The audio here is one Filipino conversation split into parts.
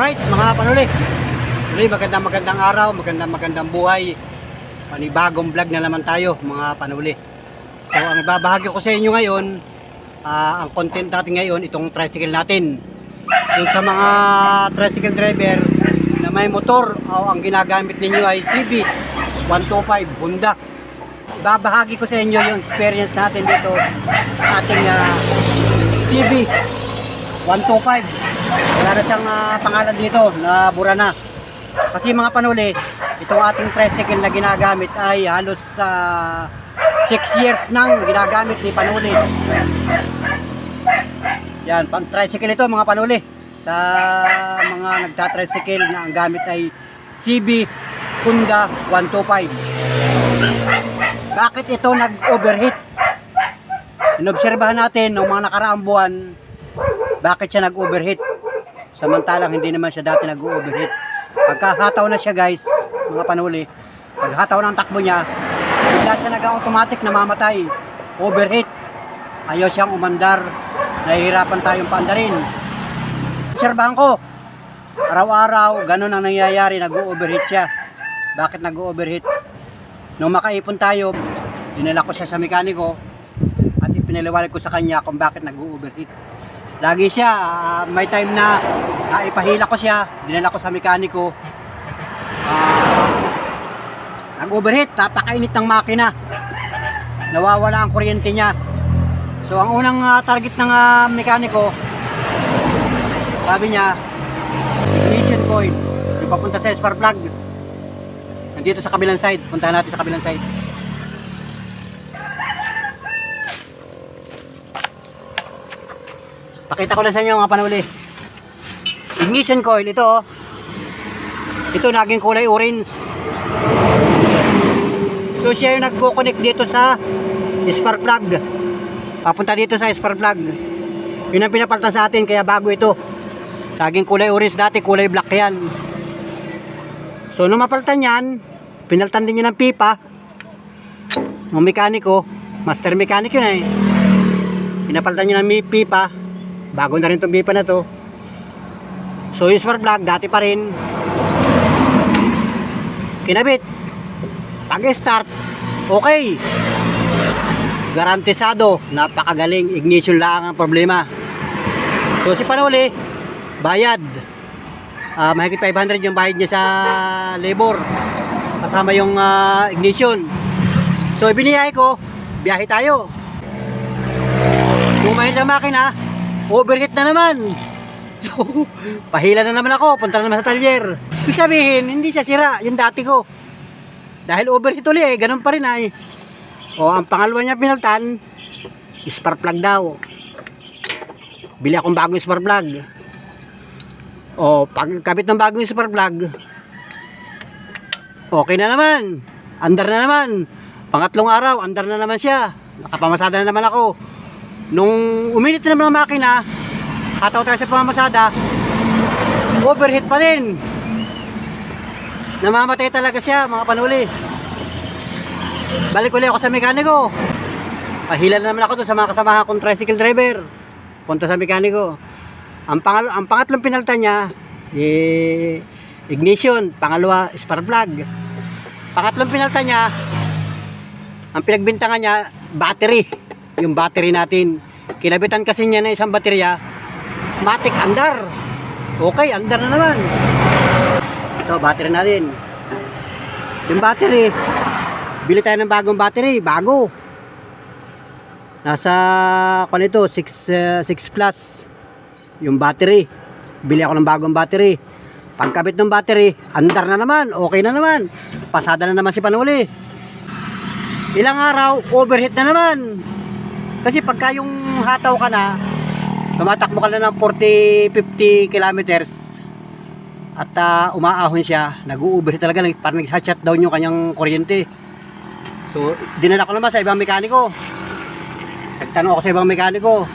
Alright mga panuli, magandang araw, magandang buhay. Panibagong vlog na naman tayo mga panuli. So ang ibabahagi ko sa inyo ngayon, ang content natin ngayon, itong tricycle natin. Yung sa mga tricycle driver na may motor o ang ginagamit ninyo ay CB 125 Honda. Ibabahagi ko sa inyo yung experience natin dito sa ating CB 125. Wala na siyang pangalan dito na bura na. Kasi mga panuli, itong ating tricycle na ginagamit ay halos 6 years nang ginagamit ni panuli. Yan, pang tricycle ito mga panuli. Sa mga nagta-tricycle na ang gamit ay CB Honda 125. Bakit ito nag-overheat? Inobserbahan natin noong mga nakaraang buwan, bakit siya nag-overheat? Samantalang hindi naman siya dati nag-overheat. Pagkahataw na siya guys, mga panuli, paghataw ng takbo niya, bigla siya nag-automatic namamatay. Overheat. Ayaw siyang umandar. Nahihirapan tayong paandarin. Obserbahan ko, araw-araw, ganun ang nangyayari, nag-overheat siya. Bakit nag-overheat? Nung makaipon tayo, dinala ko siya sa mekaniko at ipinaliwanag ko sa kanya kung bakit nag-overheat. Lagi siya, may time na ipahila ko siya, dinala ko sa mekaniko. Nag-overheat, napakainit ng makina. Nawawala ang kuryente niya. So ang unang target ng mekaniko, sabi niya, ignition coil, yung papunta sa spark plug. Nandito sa kabilang side, puntahan natin sa kabilang side. Pakita ko lang sa inyo mga panuli. Ignition coil, ito oh. Ito naging kulay orange. So siya yung nagko-connect dito sa spark plug. Papunta dito sa spark plug. Yun ang pinapalitan sa atin, kaya bago ito. Naging kulay orange dati, kulay black yan. So nung mapalitan yan, pinalitan din yun ng pipa. Ng mekaniko, master mechanic yun eh. Pinapalitan yun ng pipa. Bago na rin itong pipa na to. So yung spark plug dati pa rin. Kinabit. Pag start, okay. Garantisado, napakagaling. Ignition lang ang problema. So si panuli, bayad. Mahigit 500 yung bayad niya sa labor. Kasama yung ignition. So ibiniyay ko, biyahe tayo. Bumahid ang makina, overheat na naman. So, pahila na naman ako, punta na naman sa talyer. Ibig sabihin, hindi siya sira, yung dati ko. Dahil overheat ulit, ganun pa rin ay. O, ang pangalawa niya pinaltan, spark plug daw. Bili akong bagong spark plug. O, pagkabit ng bagong spark plug, okay na naman. Andar na naman. Pangatlong araw, andar na naman siya. Nakapamasada na naman ako. Nung uminit na naman ang makina, hataw tayo sa pamamasada, overheat pa din. Namamatay talaga siya mga panuli. Balik ulit ako sa mekaniko. Pahila na naman ako doon sa mga kasamahan kong tricycle driver. Punta sa mekaniko. Ang pangatlong pinalitan niya, ignition. Pangalawa, spark plug. Pangatlong pinalitan niya, ang pinagbintangan niya, battery. Yung battery natin, kinabitan kasi niya na isang baterya, matik andar. Okay, andar na naman. Ito, battery natin. Yung battery, bili tayo ng bagong battery, bago. Nasa, kung ito, 6 plus. Yung battery, bili ako ng bagong battery. Pagkabit ng battery, andar na naman, okay na naman. Pasada na naman si panuli. Ilang araw, overheat na naman. Kasi pagka yung hataw ka na, tumatakbo ka na ng 40-50 kilometers at umaahon siya, nag-u-overheat talaga, parang nag-shutdown yung kanyang kuryente. So, dinala ko naman sa ibang mekaniko. Nagtanong ako sa ibang mekaniko.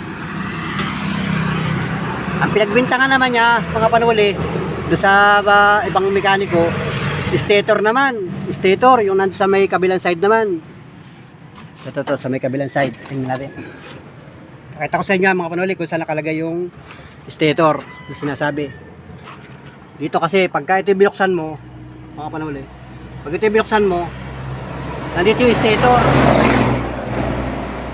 Ang pinagbintangan naman niya, mga panuli, doon sa ibang mekaniko, stator naman. Stator, yung nandun sa may kabilang side naman. Ito sa may kabilang side. Tingnan natin. Pakita ko sa inyo mga panuli kung saan nakalagay yung stator na sinasabi. Dito kasi pagka ito binuksan mo, mga panuli, pag ito binuksan mo, nandito yung stator.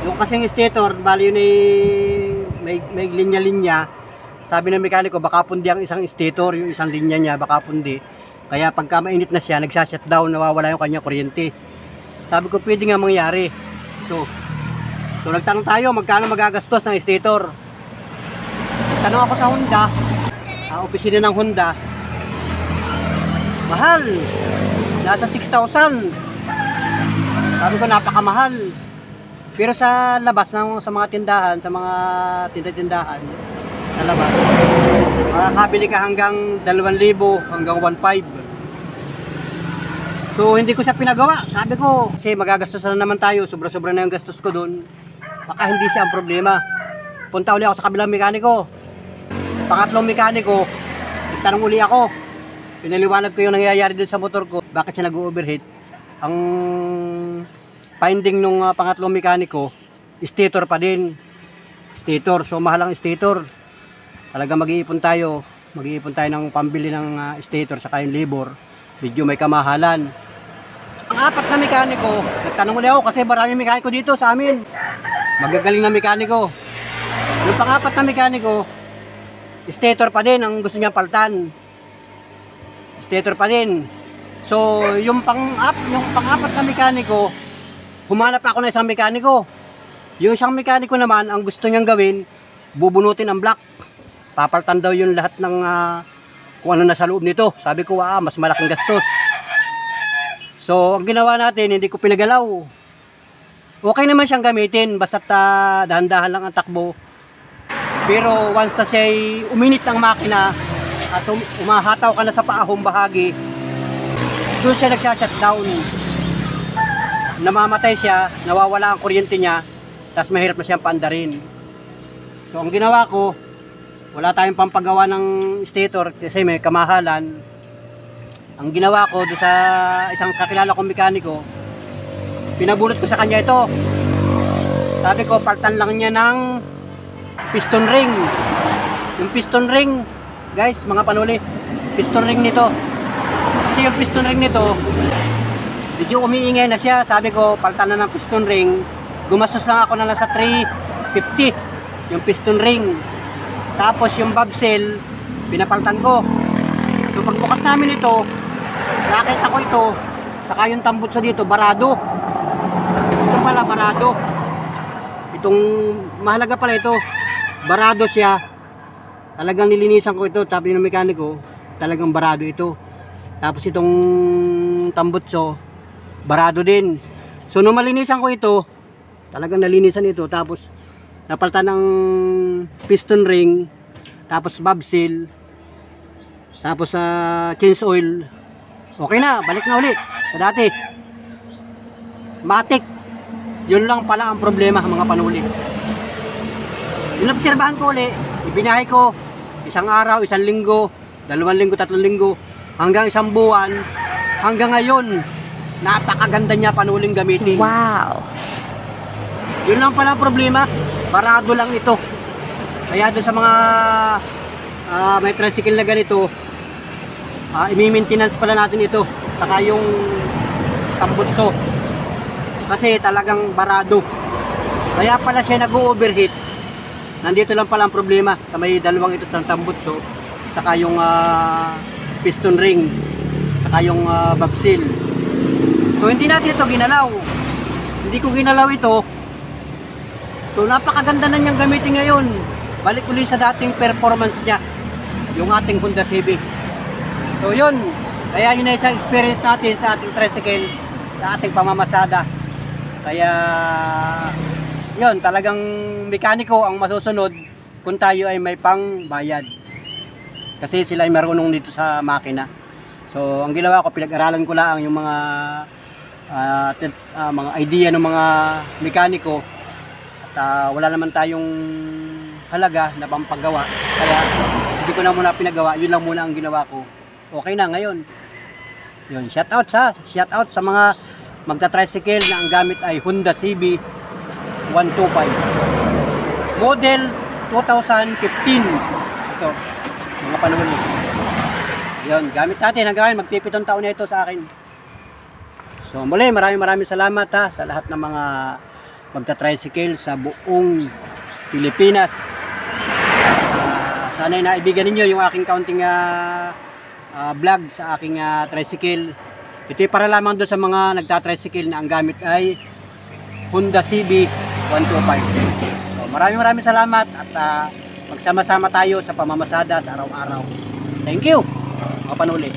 Yung kasing stator, bali yun ay may linya-linya. Sabi ng mekaniko, baka pundi ang isang stator, yung isang linya niya, baka pundi. Kaya pagka mainit na siya, nagsashutdown, nawawala yung kanya kuryente. Sabi ko, pwede nga mangyari. Ito. So nagtanong tayo, magkano magagastos ng stator? Tanong ako sa Honda, opisina ng Honda, mahal. Nasa 6,000. Sabi ko, napakamahal. Pero sa labas ng sa mga tindahan, sa mga tindahan sa labas, makakabili ka hanggang 2,000 hanggang 1,500. So hindi ko siya pinagawa. Sabi ko, kasi magagastos na naman tayo, sobra-sobra na yung gastos ko doon. Baka hindi siya ang problema. Punta uli ako sa kabilang mekaniko. Pangatlong mekaniko, tanong uli ako. Pinaliwanag ko yung nangyayari doon sa motor ko. Bakit siya nag-overheat? Ang finding nung pangatlong mekaniko, stator pa din. Stator, so mahal ang stator. Talaga mag-iipon tayo ng pambili ng stator sa yung labor. Medyo may kamahalan. Ang apat na mekaniko, nagtanong ulit ako kasi maraming mekaniko dito sa amin. Magagaling na mekaniko. Yung pang-apat na mekaniko, stator pa din ang gusto niya paltan. Stator pa din. So, yung pang-apat na mekaniko, humanap ako ng isang mekaniko. Yung isang mekaniko naman, ang gusto niyang gawin, bubunutin ang block. Papaltan daw yung lahat ng kung ano nasa loob nito. Sabi ko, mas malaking gastos. So, ang ginawa natin, hindi ko pinagalaw. Okay naman siyang gamitin, basta't dahan-dahan lang ang takbo. Pero once na siya uminit ang makina at umahataw ka na sa paahong bahagi, doon siya nagsha-shutdown. Namamatay siya, nawawala ang kuryente niya, tapos mahirap na siyang paandarin. So, ang ginawa ko, wala tayong pampagawa ng stator kasi may kamahalan. Ang ginawa ko doon sa isang kakilala kong mekaniko, pinabunot ko sa kanya ito. Sabi ko, paltan lang niya ng piston ring. Yung piston ring, guys, mga panuli, piston ring nito. Kasi yung piston ring nito, medyo umiingay na siya. Sabi ko, paltan na ng piston ring. Gumastos lang ako na lang sa 350 yung piston ring. Tapos yung bobsel, pinapaltan ko. So pagbukas namin ito, nakita ko ito, saka yung tambutso dito, barado. Ito pala, barado. Itong, mahalaga pala ito, barado siya. Talagang nilinisan ko ito, sabi ng mekaniko, talagang barado ito. Tapos itong tambutso, barado din. So nung malinisan ko ito, talagang nalinisan ito. Tapos napalitan ng piston ring, tapos valve seal, tapos change oil. Okay na, balik na ulit sa dati. Matik. Yun lang pala ang problema, mga panuli. Yung obserbahan ko ulit, ibinahay ko isang araw, isang linggo, 2 linggo, 3 linggo, hanggang isang buwan, hanggang ngayon, napakaganda niya panuling gamitin. Wow! Yun lang pala ang problema, barado lang ito. Kaya doon sa mga may tricycle na ganito, i-maintenance pala natin ito, saka yung tambutso. Kasi talagang barado. Kaya pala siya nag-overheat. Nandito lang pala ang problema sa may dalawang ito sa tambutso, saka yung piston ring, saka yung valve seal. So hindi natin ito ginalaw. Hindi ko ginalaw ito. So napakaganda na niyang gamitin ngayon. Balik ulit sa dating performance niya, yung ating Honda Civic. So yun, kaya yun na isang experience natin sa ating tricycle, sa ating pamamasada. Kaya yun, talagang mekaniko ang masusunod kung tayo ay may pangbayad. Kasi sila ay marunong dito sa makina. So ang ginawa ko, pinag-aralan ko lang yung mga mga idea ng mga mekaniko. At wala naman tayong halaga na pampagawa. Kaya hindi ko na muna pinagawa, yun lang muna ang ginawa ko. Okay na ngayon. Yun, shout out sa mga magta-tricycle na ang gamit ay Honda CB 125 model 2015. Ito, mga panahon. Yun, gamit natin hanggang ngayon, magpipitong taon na ito sa akin. So muli, maraming salamat ha, sa lahat ng mga magta-tricycle sa buong Pilipinas. Sana'y naibigan ninyo yung aking counting vlog sa aking tricycle. Ito para lamang doon sa mga nagta-tricycle na ang gamit ay Honda CB 125. So maraming salamat at magsama-sama tayo sa pamamasada sa araw-araw. Thank you, mga panuli.